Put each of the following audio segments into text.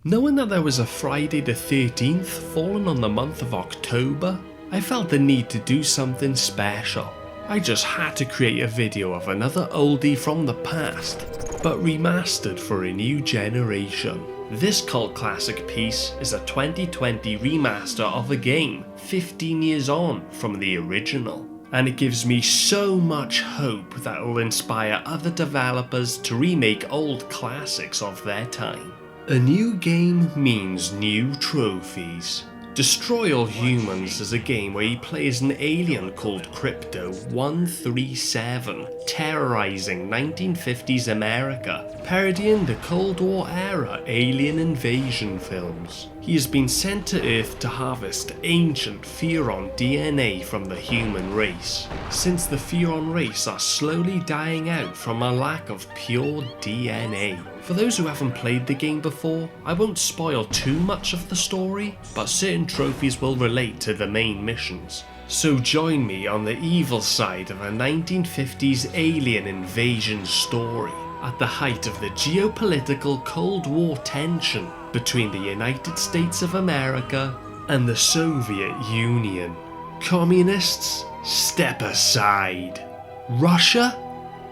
Knowing that there was a Friday the 13th falling on the month of October, I felt the need to do something special. I just had to create a video of another oldie from the past, but remastered for a new generation. This cult classic piece is a 2020 remaster of a game 15 years on from the original, and it gives me so much hope that it will inspire other developers to remake old classics of their time. A new game means new trophies. Destroy All Humans is a game where you play as an alien called Crypto 137, terrorizing 1950s America, parodying the Cold War era alien invasion films. He has been sent to Earth to harvest ancient Furon DNA from the human race, since the Furon race are slowly dying out from a lack of pure DNA. For those who haven't played the game before, I won't spoil too much of the story, but certain trophies will relate to the main missions. So join me on the evil side of a 1950s alien invasion story, at the height of the geopolitical Cold War tension between the United States of America and the Soviet Union. Communists, step aside. Russia,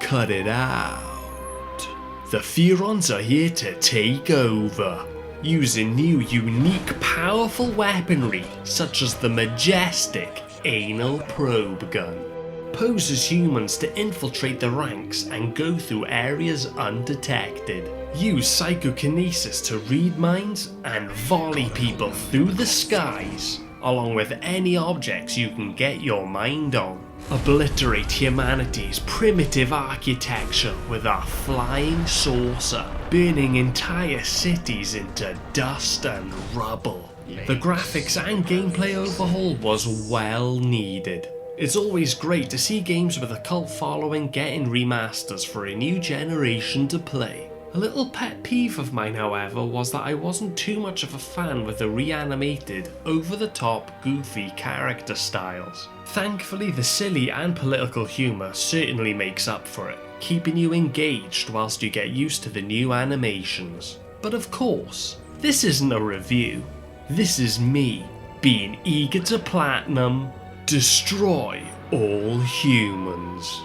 cut it out. The Furons are here to take over, using new, unique, powerful weaponry such as the majestic anal probe gun. Pose as humans to infiltrate the ranks and go through areas undetected. Use psychokinesis to read minds and volley people through the skies, along with any objects you can get your mind on. Obliterate humanity's primitive architecture with our flying saucer, burning entire cities into dust and rubble. The graphics and gameplay overhaul was well needed. It's always great to see games with a cult following getting remasters for a new generation to play. A little pet peeve of mine, however, was that I wasn't too much of a fan with the reanimated, over-the-top, goofy character styles. Thankfully, the silly and political humour certainly makes up for it, keeping you engaged whilst you get used to the new animations. But of course, this isn't a review. This is me, being eager to platinum, destroy all humans.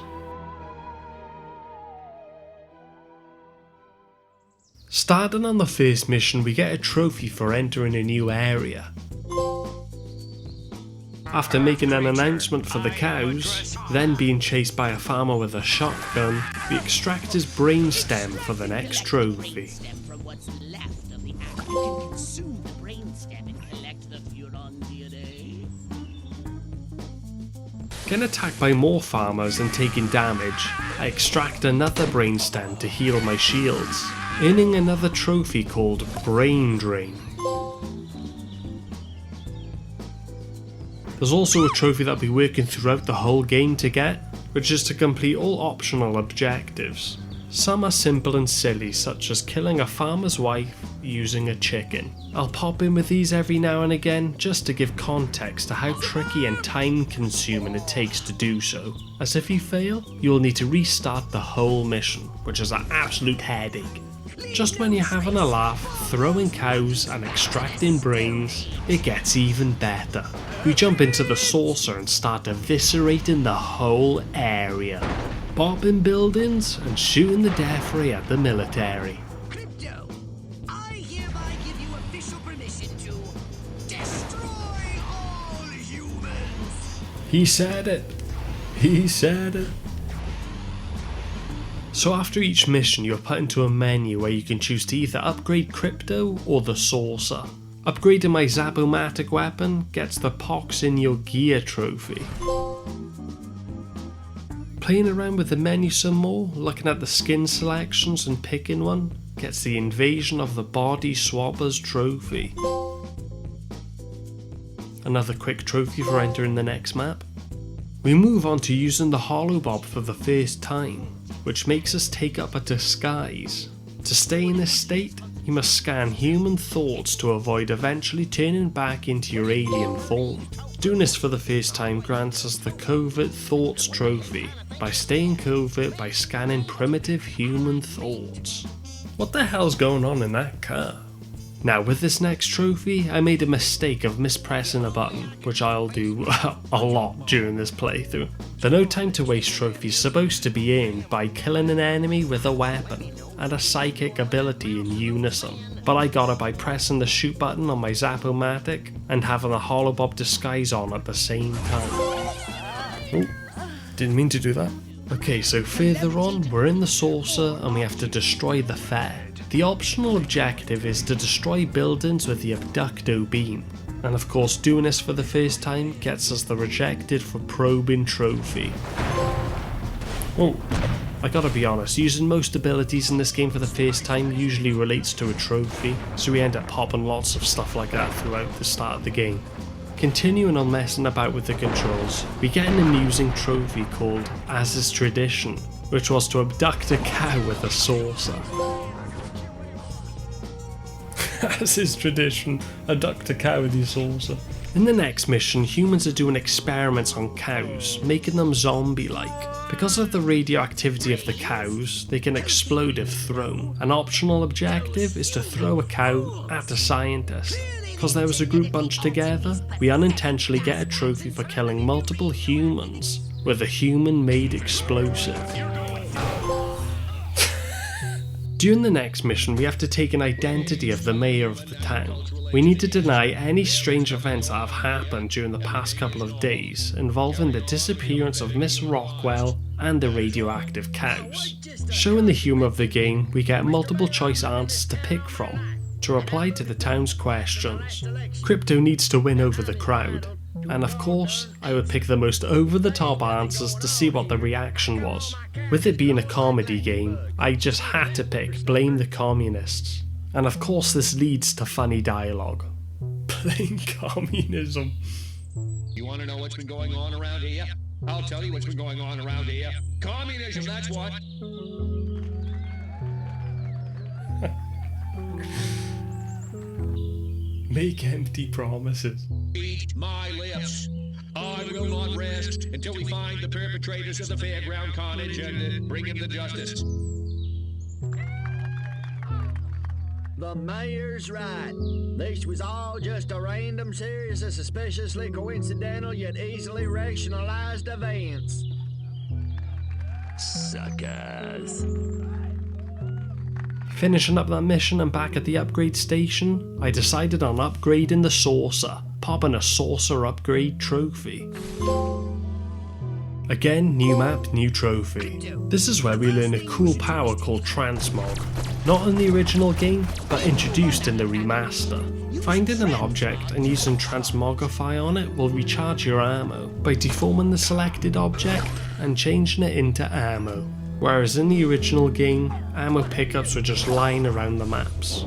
Starting on the first mission, we get a trophy for entering a new area. After making an announcement for the cows, then being chased by a farmer with a shotgun, we extract his brainstem for the next trophy. Getting attacked by more farmers and taking damage, I extract another brainstem to heal my shields, earning another trophy called Brain Drain. There's also a trophy that I'll be working throughout the whole game to get, which is to complete all optional objectives. Some are simple and silly, such as killing a farmer's wife using a chicken. I'll pop in with these every now and again just to give context to how tricky and time consuming it takes to do so, as if you fail, you'll need to restart the whole mission, which is an absolute headache. Just when you're having a laugh, throwing cows and extracting brains, it gets even better. We jump into the saucer and start eviscerating the whole area, bombing buildings and shooting the death ray at the military. Crypto, I hereby give you official permission to destroy all humans. He said it. He said it. So after each mission, you're put into a menu where you can choose to either upgrade Crypto or the saucer. Upgrading my Zabomatic weapon gets the Pox in Your Gear trophy. Playing around with the menu some more, looking at the skin selections and picking one, gets the Invasion of the Body Swabbers trophy. Another quick trophy for entering the next map. We move on to using the Holobob for the first time, which makes us take up a disguise. To stay in this state, you must scan human thoughts to avoid eventually turning back into your alien form. Doing this for the first time grants us the Covert Thoughts trophy, by staying covert by scanning primitive human thoughts. What the hell's going on in that car? Now with this next trophy, I made a mistake of mispressing a button, which I'll do a lot during this playthrough. The no time to waste trophy is supposed to be earned by killing an enemy with a weapon and a psychic ability in unison, but I got it by pressing the shoot button on my Zap-O-Matic and having a holobob disguise on at the same time. Oh, didn't mean to do that. Okay, so further on, we're in the saucer and we have to destroy the fair. The optional objective is to destroy buildings with the Abducto beam, and of course doing this for the first time gets us the rejected for probing trophy. Oh, I gotta be honest, using most abilities in this game for the first time usually relates to a trophy, so we end up popping lots of stuff like that throughout the start of the game. Continuing on messing about with the controls, we get an amusing trophy called As Is Tradition, which was to abduct a cow with a saucer. As is tradition, abduct a cow with your saucer. In the next mission, humans are doing experiments on cows, making them zombie-like. Because of the radioactivity of the cows, they can explode if thrown. An optional objective is to throw a cow at a scientist. Because there was a group bunched together, we unintentionally get a trophy for killing multiple humans with a human-made explosive. During the next mission, we have to take an identity of the mayor of the town. We need to deny any strange events that have happened during the past couple of days involving the disappearance of Miss Rockwell and the radioactive cows. Showing the humour of the game, we get multiple choice answers to pick from to reply to the town's questions. Crypto needs to win over the crowd, and of course, I would pick the most over-the-top answers to see what the reaction was. With it being a comedy game, I just had to pick Blame the Communists. And of course this leads to funny dialogue. Blame communism. You want to know what's been going on around here? I'll tell you what's been going on around here. Communism, that's what. Make empty promises. Eat my lips. I will not rest until we find the perpetrators of the fairground carnage and bring him to justice. The mayor's right. This was all just a random series of suspiciously coincidental yet easily rationalized events. Suckers. Finishing up that mission and back at the upgrade station, I decided on upgrading the saucer, popping a saucer upgrade trophy. Again, new map, new trophy. This is where we learn a cool power called transmog. Not in the original game, but introduced in the remaster. Finding an object and using transmogify on it will recharge your ammo by deforming the selected object and changing it into ammo. Whereas in the original game, ammo pickups were just lying around the maps.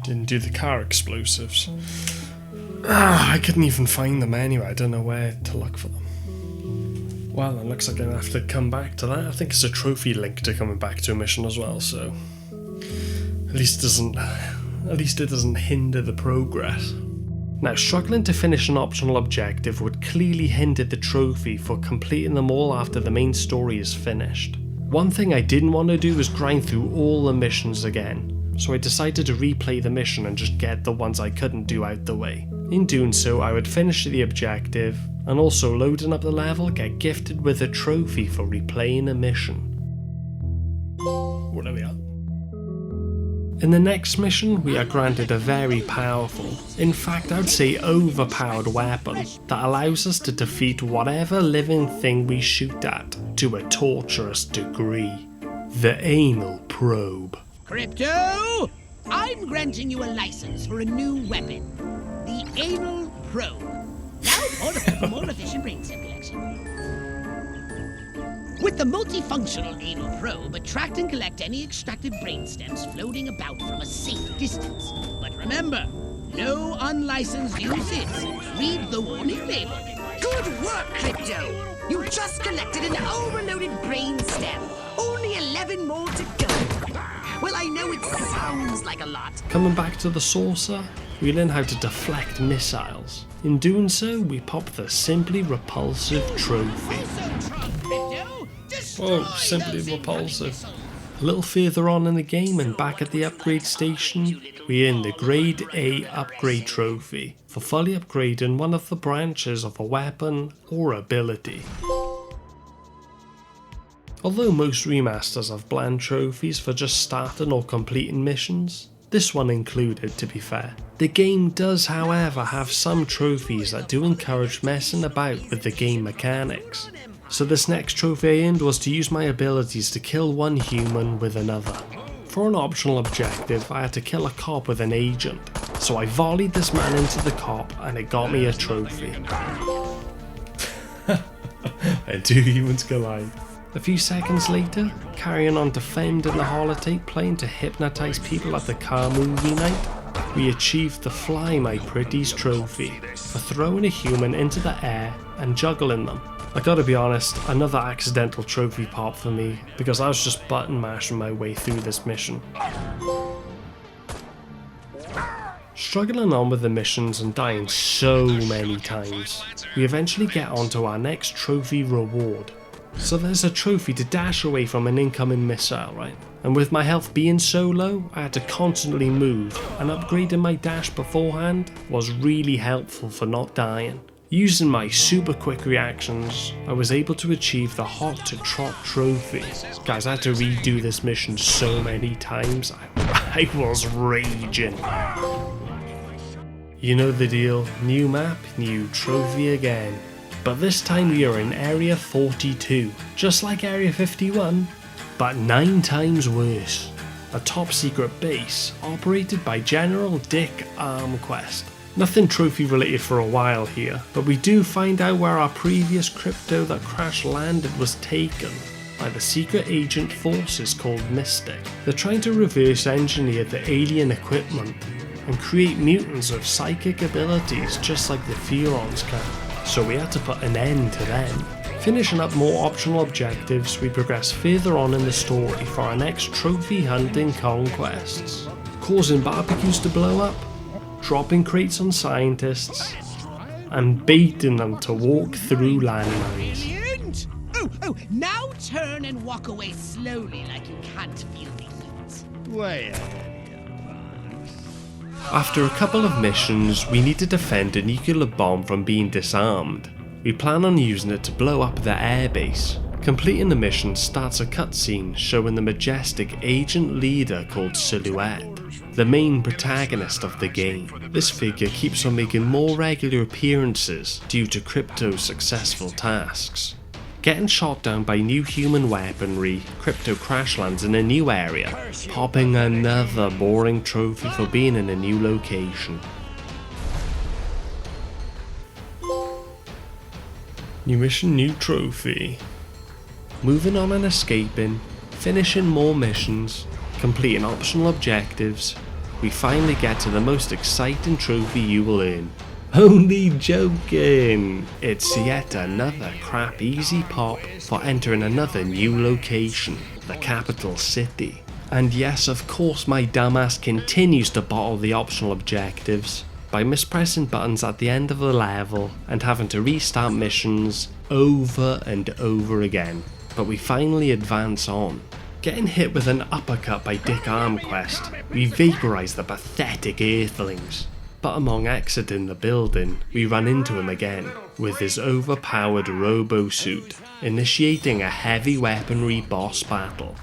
Didn't do the car explosives. I couldn't even find them anyway, I don't know where to look for them. Well, it looks like I'm gonna have to come back to that. I think it's a trophy link to coming back to a mission as well, so at least it doesn't hinder the progress. Now, struggling to finish an optional objective would clearly hinder the trophy for completing them all after the main story is finished. One thing I didn't want to do was grind through all the missions again, so I decided to replay the mission and just get the ones I couldn't do out the way. In doing so, I would finish the objective, and also loading up the level, get gifted with a trophy for replaying a mission. What are we at? In the next mission, we are granted a very powerful, in fact I'd say overpowered weapon that allows us to defeat whatever living thing we shoot at to a torturous degree. The anal probe. Crypto! I'm granting you a license for a new weapon. The anal probe. Now for more efficient brain stem collection. With the multifunctional anal probe, attract and collect any extracted brain stems floating about from a safe distance. But remember, no unlicensed uses. Read the warning label. Good work, Crypto! You just collected an overloaded brain stem. Only 11 more to go. Well, I know it sounds like a lot. Coming back to the saucer, we learn how to deflect missiles. In doing so, we pop the Simply Repulsive trophy. Whoa, Simply Repulsive. A little further on in the game and back at the upgrade station, we earn the Grade A upgrade trophy for fully upgrading one of the branches of a weapon or ability. Although most remasters have bland trophies for just starting or completing missions, this one included, to be fair. The game does however have some trophies that do encourage messing about with the game mechanics. So this next trophy I earned was to use my abilities to kill one human with another. For an optional objective, I had to kill a cop with an agent, so I volleyed this man into the cop and it got me a trophy. And 2 humans collide. A few seconds later, carrying on defending the holotape plane to hypnotise people at the car movie night, we achieved the Fly My Pretties trophy for throwing a human into the air and juggling them. I gotta be honest, another accidental trophy pop for me because I was just button mashing my way through this mission. Struggling on with the missions and dying so many times, we eventually get onto our next trophy reward. So there's a trophy to dash away from an incoming missile, right? And with my health being so low, I had to constantly move, and upgrading my dash beforehand was really helpful for not dying. Using my super quick reactions, I was able to achieve the Hot to Trot trophy. Guys, I had to redo this mission so many times, I was raging. You know the deal, new map, new trophy again. But this time we are in Area 42, just like Area 51, but 9 times worse. A top secret base operated by General Dick Armquest. Nothing trophy related for a while here, but we do find out where our previous crypto that crash landed was taken by the secret agent forces called Mystic. They're trying to reverse engineer the alien equipment and create mutants with psychic abilities just like the Phurons can. So we had to put an end to them. Finishing up more optional objectives, we progress further on in the story for our next trophy hunting conquests. Causing barbecues to blow up, dropping crates on scientists, and baiting them to walk through landmines. Brilliant! Oh, now turn and walk away slowly like you can't feel the heat. Wait. After a couple of missions, we need to defend a nuclear bomb from being disarmed. We plan on using it to blow up their airbase. Completing the mission starts a cutscene showing the majestic agent leader called Silhouette, the main protagonist of the game. This figure keeps on making more regular appearances due to Crypto's successful tasks. Getting shot down by new human weaponry, Crypto crash lands in a new area, popping another boring trophy for being in a new location. New mission, new trophy. Moving on and escaping, finishing more missions, completing optional objectives, we finally get to the most exciting trophy you will earn. Only joking! It's yet another crap easy pop for entering another new location, the capital city. And yes, of course my dumbass continues to bottle the optional objectives by mispressing buttons at the end of the level and having to restart missions over and over again. But we finally advance on. Getting hit with an uppercut by Dick Armquest, we vaporise the pathetic Earthlings. But among exiting the building, we run into him again, with his overpowered robo-suit, initiating a heavy weaponry boss battle.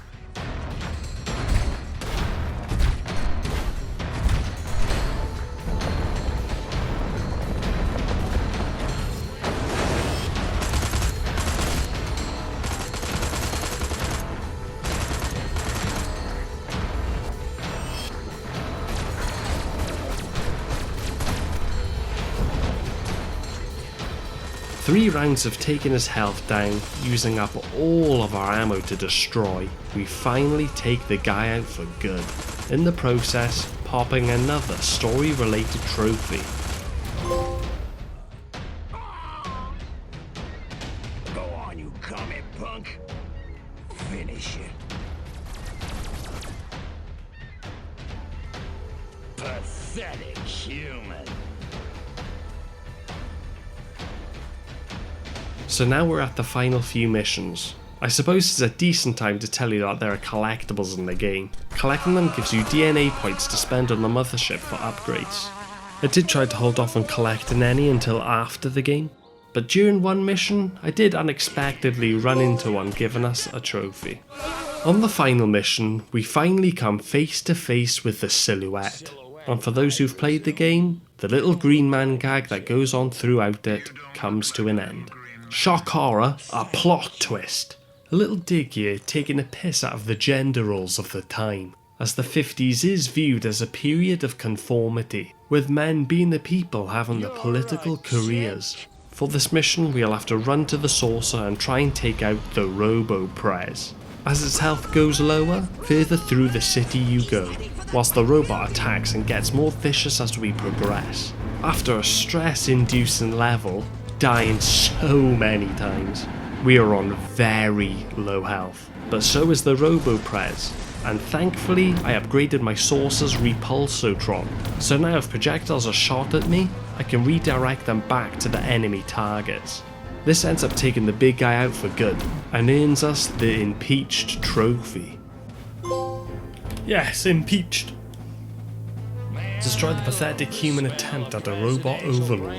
Three rounds of taking his health down, using up all of our ammo to destroy, we finally take the guy out for good. In the process, popping another story-related trophy. Go on, you comet punk. Finish it. Pathetic human. So now we're at the final few missions. I suppose it's a decent time to tell you that there are collectibles in the game. Collecting them gives you DNA points to spend on the mothership for upgrades. I did try to hold off on collecting any until after the game, but during one mission I did unexpectedly run into one giving us a trophy. On the final mission, we finally come face to face with the Silhouette, and for those who've played the game, the little green man gag that goes on throughout it comes to an end. Shock horror, a plot twist. A little dig here taking a piss out of the gender roles of the time, as the 50s is viewed as a period of conformity, with men being the people having the political careers. For this mission we'll have to run to the saucer and try and take out the Robo-Prez. As its health goes lower, further through the city you go, whilst the robot attacks and gets more vicious as we progress. After a stress-inducing level, dying so many times, we are on very low health, but so is the Robo-Prez, and thankfully I upgraded my saucer's repulsotron, so now if projectiles are shot at me, I can redirect them back to the enemy targets. This ends up taking the big guy out for good, and earns us the Impeached trophy. Yes, impeached. Destroy the pathetic human attempt at a robot overlord.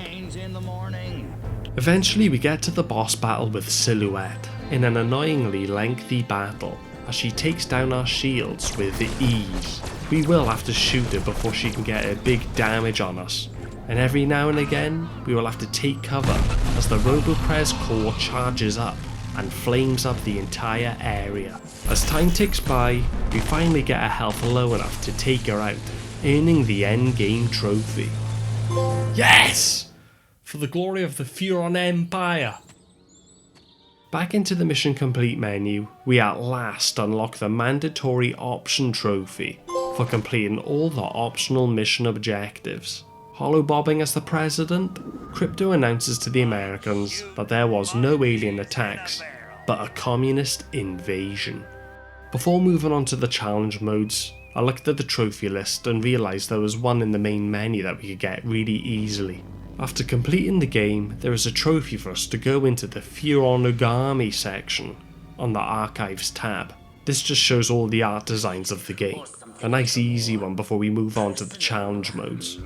Eventually we get to the boss battle with Silhouette, in an annoyingly lengthy battle, as she takes down our shields with ease. We will have to shoot her before she can get a big damage on us, and every now and again we will have to take cover as the Robo-Prez core charges up and flames up the entire area. As time ticks by, we finally get her health low enough to take her out, earning the endgame trophy. Yes! For the glory of the Furon Empire! Back into the mission complete menu, we at last unlock the mandatory option trophy for completing all the optional mission objectives. Holobobbing as the president, Crypto announces to the Americans that there was no alien attacks, but a communist invasion. Before moving on to the challenge modes, I looked at the trophy list and realised there was one in the main menu that we could get really easily. After completing the game, there is a trophy for us to go into the Furonogami section on the Archives tab. This just shows all the art designs of the game. A nice easy one before we move on to the challenge modes.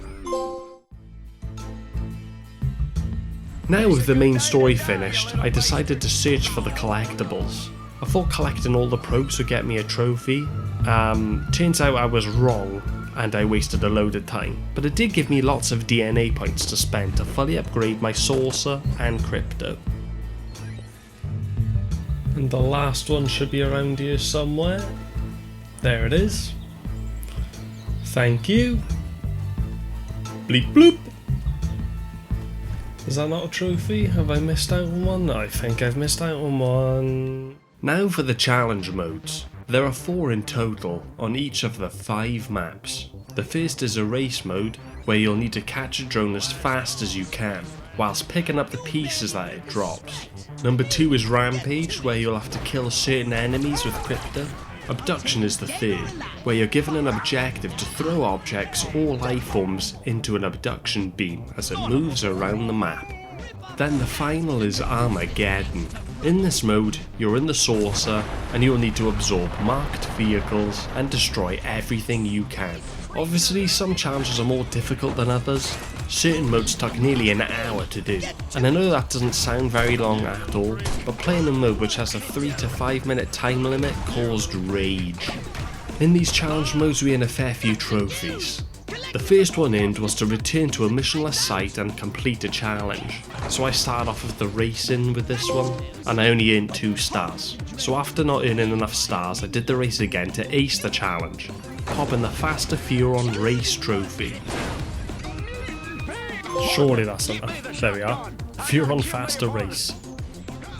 Now with the main story finished, I decided to search for the collectibles. I thought collecting all the probes would get me a trophy. Turns out I was wrong, and I wasted a load of time, but it did give me lots of DNA points to spend to fully upgrade my saucer and Crypto. And the last one should be around here somewhere. There it is. Thank you. Bleep bloop. Is that not a trophy? Have I missed out on one? I think I've missed out on one. Now for the challenge modes. There are 4 in total on each of the 5 maps. The first is a race mode, where you'll need to catch a drone as fast as you can, whilst picking up the pieces that it drops. Number 2 is Rampage, where you'll have to kill certain enemies with Crypto. Abduction is the third, where you're given an objective to throw objects or life forms into an abduction beam as it moves around the map. Then the final is Armageddon. In this mode, you're in the saucer and you'll need to absorb marked vehicles and destroy everything you can. Obviously, some challenges are more difficult than others. Certain modes took nearly an hour to do, and I know that doesn't sound very long at all, but playing a mode which has a 3 to 5 minute time limit caused rage. In these challenge modes we earn a fair few trophies. The first one earned was to return to a missionless site and complete a challenge. So I started off with the racing with this one, and I only earned 2 stars. So after not earning enough stars, I did the race again to ace the challenge, popping the Faster Furon Race trophy. Surely that's enough. There we are. Furon Faster Race.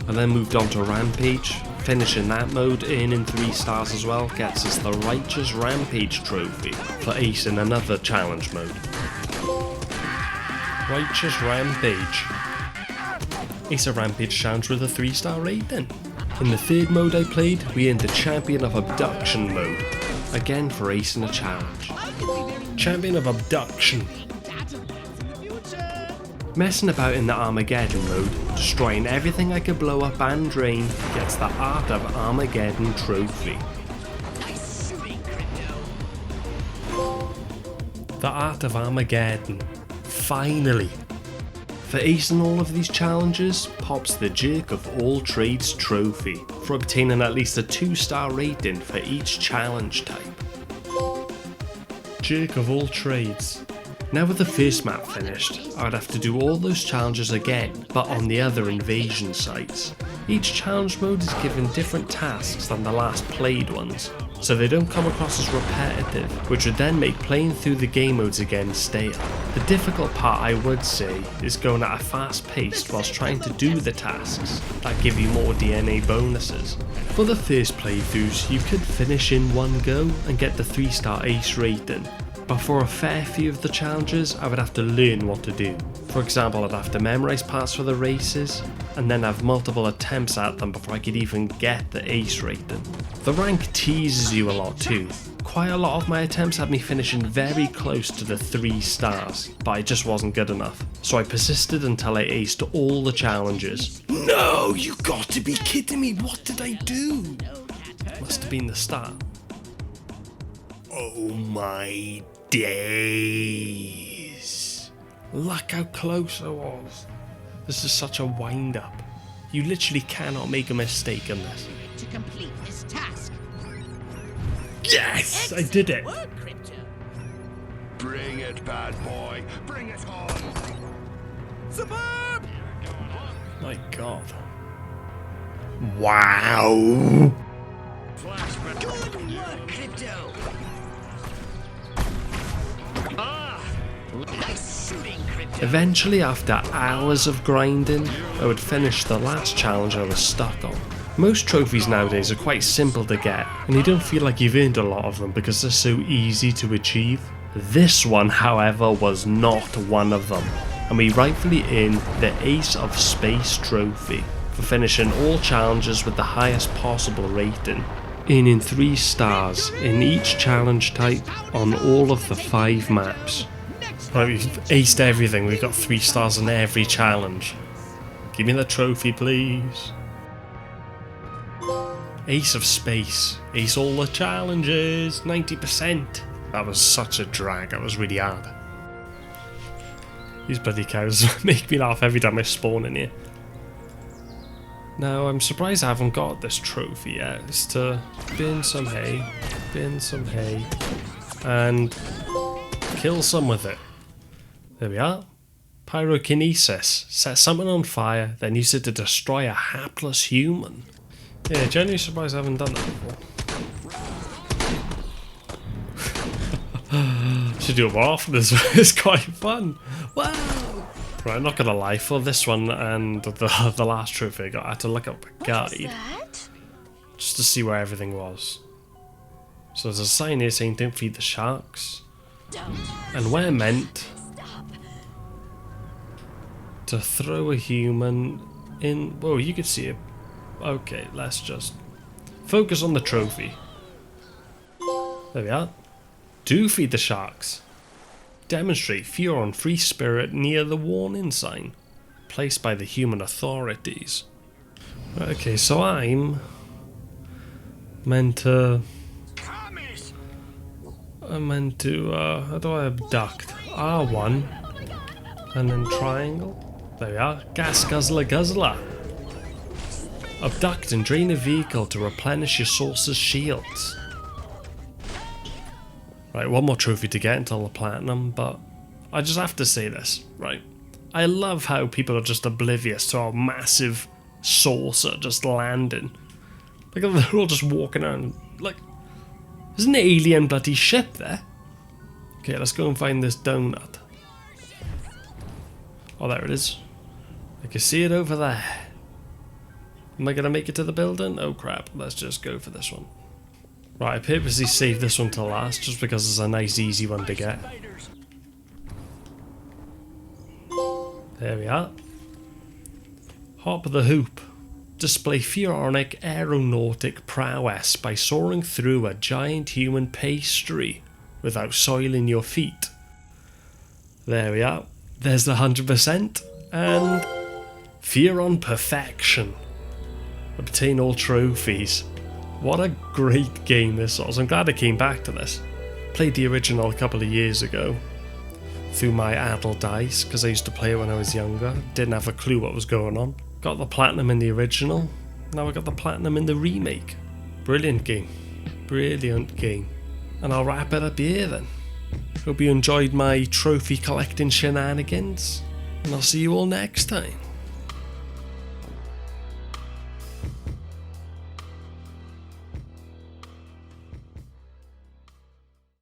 And then moved on to Rampage. Finishing that mode, earning 3 stars as well, gets us the Righteous Rampage trophy for acing another challenge mode. Righteous Rampage. Ace a Rampage challenge with a 3-star rating. In the third mode I played, we earned the Champion of Abduction mode, again for acing a challenge. Champion of Abduction. Messing about in the Armageddon mode, destroying everything I could blow up and drain, gets the Art of Armageddon trophy. The Art of Armageddon. Finally! For acing all of these challenges, pops the Jerk of All Trades trophy for obtaining at least a 2-star rating for each challenge type. Jerk of All Trades. Now with the first map finished, I would have to do all those challenges again, but on the other invasion sites. Each challenge mode is given different tasks than the last played ones, so they don't come across as repetitive, which would then make playing through the game modes again stale. The difficult part, I would say, is going at a fast pace whilst trying to do the tasks that give you more DNA bonuses. For the first playthroughs, you could finish in one go and get the 3-star ace rating, but for a fair few of the challenges I would have to learn what to do. For example, I'd have to memorise parts for the races, and then have multiple attempts at them before I could even get the ace rating. The rank teases you a lot too. Quite a lot of my attempts had me finishing very close to the 3 stars, but I just wasn't good enough, so I persisted until I aced all the challenges. No, you got to be kidding me, what did I do? Must have been the start. Oh my days. Look how close I was. This is such a wind up. You literally cannot make a mistake in this. To complete this task. Yes! I did it! Work, Crypto. Bring it, bad boy. Bring it home. Superb! My god. Wow! Good work, Crypto. Nice shooting, Crypto. Eventually, after hours of grinding, I would finish the last challenge I was stuck on. Most trophies nowadays are quite simple to get, and you don't feel like you've earned a lot of them because they're so easy to achieve. This one, however, was not one of them, and we rightfully earned the Ace of Space trophy for finishing all challenges with the highest possible rating, earning 3 stars in each challenge type on all of the 5 maps. Right, we've aced everything, we've got 3 stars in every challenge. Give me the trophy, please. Ace of Space. Ace all the challenges. 90%. That was such a drag. That was really hard. These bloody cows make me laugh every time I spawn in here. Now, I'm surprised I haven't got this trophy yet. It's to bin some hay, and kill some with it. There we are. Pyrokinesis. Set something on fire, then use it to destroy a hapless human. Yeah, genuinely surprised I haven't done that before. Should do it more often, it's quite fun. Wow! Right, I'm not gonna lie, for this one and the last trophy I got, I had to look up a guide just to see where everything was. So there's a sign here saying don't feed the sharks. And we're meant to throw a human in. Whoa, you could see it. Okay, let's just focus on the trophy. There we are. Do feed the sharks. Demonstrate fear on free spirit near the warning sign placed by the human authorities. Right, okay, so I'm meant to how do I abduct? R1 and then triangle. There we are. Gas guzzler guzzler. Abduct and drain a vehicle to replenish your source's shields. Right, one more trophy to get until the platinum, but I just have to say this, right? I love how people are just oblivious to our massive saucer just landing. Like, they're all just walking around, like, there's an alien bloody ship there. Okay, let's go and find this donut. Oh, there it is. I can see it over there. Am I going to make it to the building? Oh crap, let's just go for this one. Right, I purposely saved this one till last just because it's a nice easy one to get. There we are. Hop the hoop. Display pharaonic aeronautic prowess by soaring through a giant human pastry without soiling your feet. There we are. there's the 100%, and Fear on Perfection. Obtain all trophies. What a great game this was. I'm glad I came back to this. Played the original a couple of years ago through my adult dice, because I used to play it when I was younger. Didn't have a clue what was going on. Got the platinum in the original. Now I got the platinum in the remake. Brilliant game. Brilliant game. And I'll wrap it up here then. Hope you enjoyed my trophy collecting shenanigans. And I'll see you all next time.